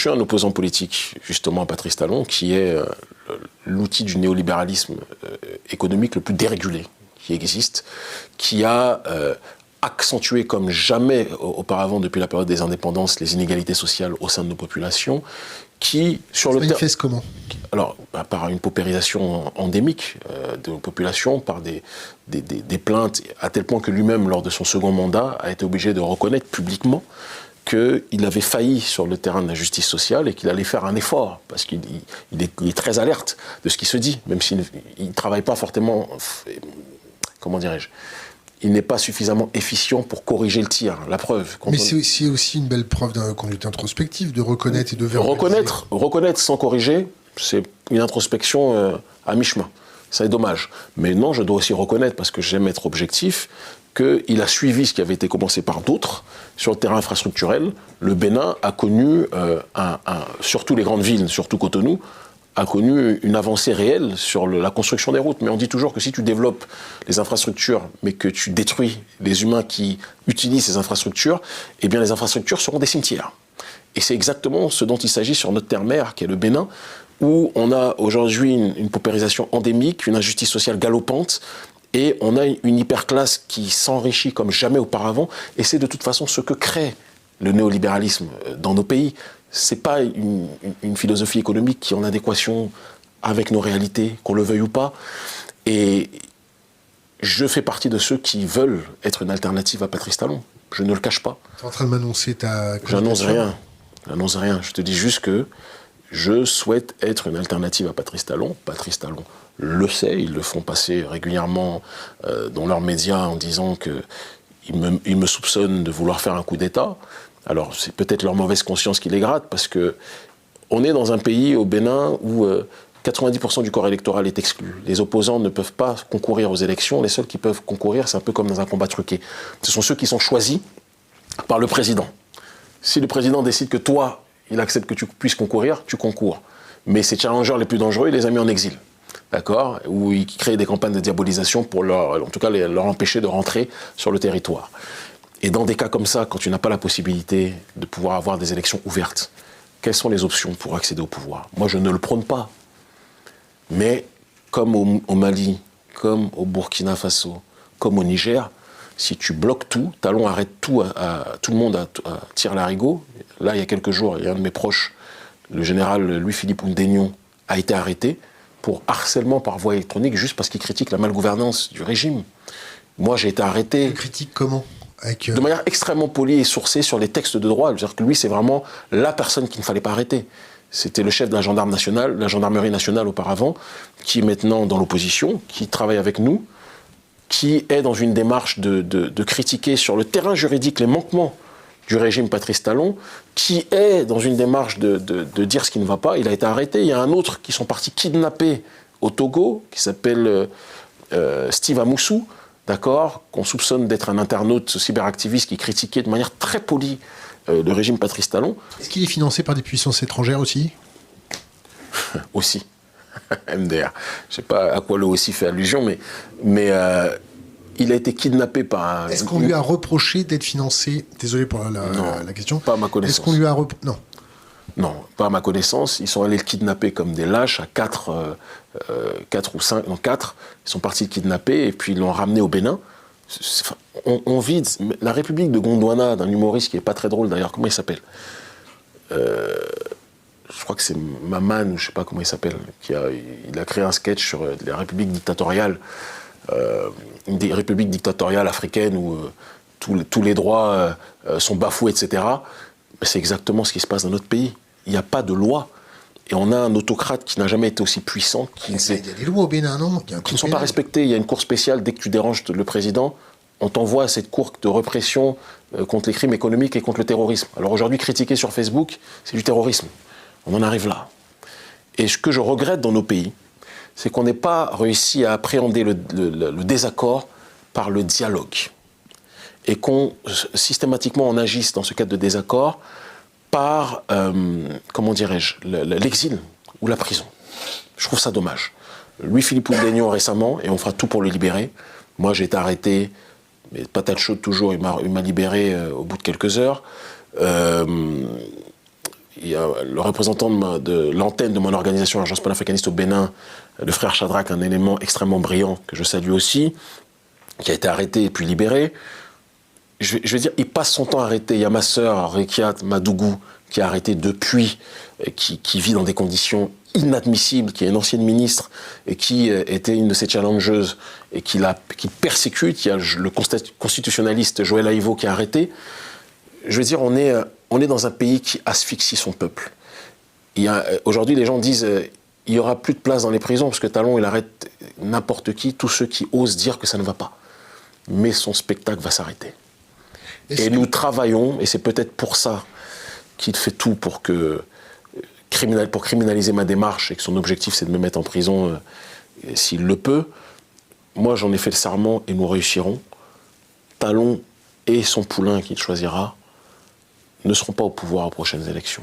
suis un opposant politique, justement, à Patrice Talon, qui est l'outil du néolibéralisme économique le plus dérégulé qui existe, qui a accentué comme jamais auparavant, depuis la période des indépendances, les inégalités sociales au sein de nos populations, qui, sur le terrain... Ça manifeste comment? Alors, par une paupérisation endémique de nos populations, par des plaintes, à tel point que lui-même, lors de son second mandat, a été obligé de reconnaître publiquement qu'il avait failli sur le terrain de la justice sociale et qu'il allait faire un effort, parce qu'il est très alerte de ce qui se dit, même s'il ne travaille pas fortement, comment dirais-je, il n'est pas suffisamment efficient pour corriger le tir, la preuve. Mais c'est aussi une belle preuve de conduite introspective, de reconnaître et de verbaliser. Reconnaître sans corriger, c'est une introspection à mi-chemin. C'est dommage. Mais non, je dois aussi reconnaître, parce que j'aime être objectif, qu'il a suivi ce qui avait été commencé par d'autres sur le terrain infrastructurel. Le Bénin a connu, surtout les grandes villes, surtout Cotonou, a connu une avancée réelle sur la construction des routes. Mais on dit toujours que si tu développes les infrastructures, mais que tu détruis les humains qui utilisent ces infrastructures, eh bien les infrastructures seront des cimetières. Et c'est exactement ce dont il s'agit sur notre terre-mère, qui est le Bénin, où on a aujourd'hui une paupérisation endémique, une injustice sociale galopante, et on a une hyperclasse qui s'enrichit comme jamais auparavant, et c'est de toute façon ce que crée le néolibéralisme dans nos pays. Ce n'est pas une philosophie économique qui est en adéquation avec nos réalités, qu'on le veuille ou pas. Et je fais partie de ceux qui veulent être une alternative à Patrice Talon. Je ne le cache pas. Tu es en train de m'annoncer ta... J'annonce rien. J'annonce rien. Je te dis juste que je souhaite être une alternative à Patrice Talon. Patrice Talon le sait. Ils le font passer régulièrement dans leurs médias en disant qu'ils me soupçonnent de vouloir faire un coup d'État. Alors, c'est peut-être leur mauvaise conscience qui les gratte, parce qu'on est dans un pays, au Bénin, où 90% du corps électoral est exclu. Les opposants ne peuvent pas concourir aux élections. Les seuls qui peuvent concourir, c'est un peu comme dans un combat truqué. Ce sont ceux qui sont choisis par le président. Si le président décide que toi, il accepte que tu puisses concourir, tu concours. Mais ces challengers les plus dangereux, il les a mis en exil. D'accord? Où ils créent des campagnes de diabolisation pour en tout cas, leur empêcher de rentrer sur le territoire. Et dans des cas comme ça, quand tu n'as pas la possibilité de pouvoir avoir des élections ouvertes, quelles sont les options pour accéder au pouvoir? Moi, je ne le prône pas. Mais comme au Mali, comme au Burkina Faso, comme au Niger, si tu bloques tout, Talon arrête tout, tout le monde à tire-larigot. Là, il y a quelques jours, il y a un de mes proches, le général Louis-Philippe Oudénion, a été arrêté pour harcèlement par voie électronique juste parce qu'il critique la malgouvernance du régime. Moi, j'ai été arrêté... Tu critiques comment? De manière extrêmement polie et sourcée sur les textes de droit. C'est-à-dire que lui, c'est vraiment la personne qu'il ne fallait pas arrêter. C'était le chef de la gendarmerie nationale auparavant, qui est maintenant dans l'opposition, qui travaille avec nous, qui est dans une démarche de critiquer sur le terrain juridique les manquements du régime Patrice Talon, qui est dans une démarche de dire ce qui ne va pas. Il a été arrêté. Il y a un autre qui sont partis kidnapper au Togo, qui s'appelle Steve Amoussou, d'accord, qu'on soupçonne d'être un internaute cyberactiviste qui critiquait de manière très polie le régime Patrice Talon. Est-ce qu'il est financé par des puissances étrangères aussi? Aussi. MDR. Je ne sais pas à quoi le aussi fait allusion, mais il a été kidnappé par... Est-ce qu'on lui a reproché d'être financé? Désolé pour la question. Pas à ma connaissance. Est-ce qu'on lui a Non. Non, pas à ma connaissance. Ils sont allés le kidnapper comme des lâches à 4 ou 5, non 4. Ils sont partis le kidnapper et puis ils l'ont ramené au Bénin. On vide la République de Gondwana, d'un humoriste qui n'est pas très drôle d'ailleurs. Comment il s'appelle? Je crois que c'est Maman, ou je ne sais pas comment il s'appelle. Il a créé un sketch sur la République dictatoriale, une des républiques dictatoriales africaines où tous les droits sont bafoués, etc. C'est exactement ce qui se passe dans notre pays. Il n'y a pas de loi. Et on a un autocrate qui n'a jamais été aussi puissant. Il y a des lois au Bénin, non? Qui ne sont pas respectées. Il y a une cour spéciale. Dès que tu déranges le président, on t'envoie à cette cour de répression contre les crimes économiques et contre le terrorisme. Alors aujourd'hui, critiquer sur Facebook, c'est du terrorisme. On en arrive là. Et ce que je regrette dans nos pays, c'est qu'on n'ait pas réussi à appréhender le désaccord par le dialogue. Et qu'on, systématiquement, on agisse dans ce cadre de désaccord par, comment dirais-je, l'exil ou la prison. Je trouve ça dommage. Louis-Philippe Oudénion récemment, et on fera tout pour le libérer. Moi, j'ai été arrêté, mais patate chaude toujours, il m'a libéré au bout de quelques heures. il y a le représentant de l'antenne de mon organisation, l'Agence panafricaniste au Bénin, le frère Shadrach, un élément extrêmement brillant que je salue aussi, qui a été arrêté et puis libéré. Je veux dire, il passe son temps arrêté. Il y a ma sœur, Rekiat Madougou, qui est arrêtée depuis, qui vit dans des conditions inadmissibles, qui est une ancienne ministre et qui était une de ses challengeuses et qui persécute. Il y a le constitutionnaliste Joël Aïvo qui est arrêté. Je veux dire, on est dans un pays qui asphyxie son peuple. Aujourd'hui, les gens disent il n'y aura plus de place dans les prisons parce que Talon, il arrête n'importe qui, tous ceux qui osent dire que ça ne va pas. Mais son spectacle va s'arrêter. Et nous travaillons, et c'est peut-être pour ça qu'il fait tout pour criminaliser ma démarche et que son objectif c'est de me mettre en prison s'il le peut. Moi j'en ai fait le serment et nous réussirons. Talon et son poulain qu'il choisira ne seront pas au pouvoir aux prochaines élections.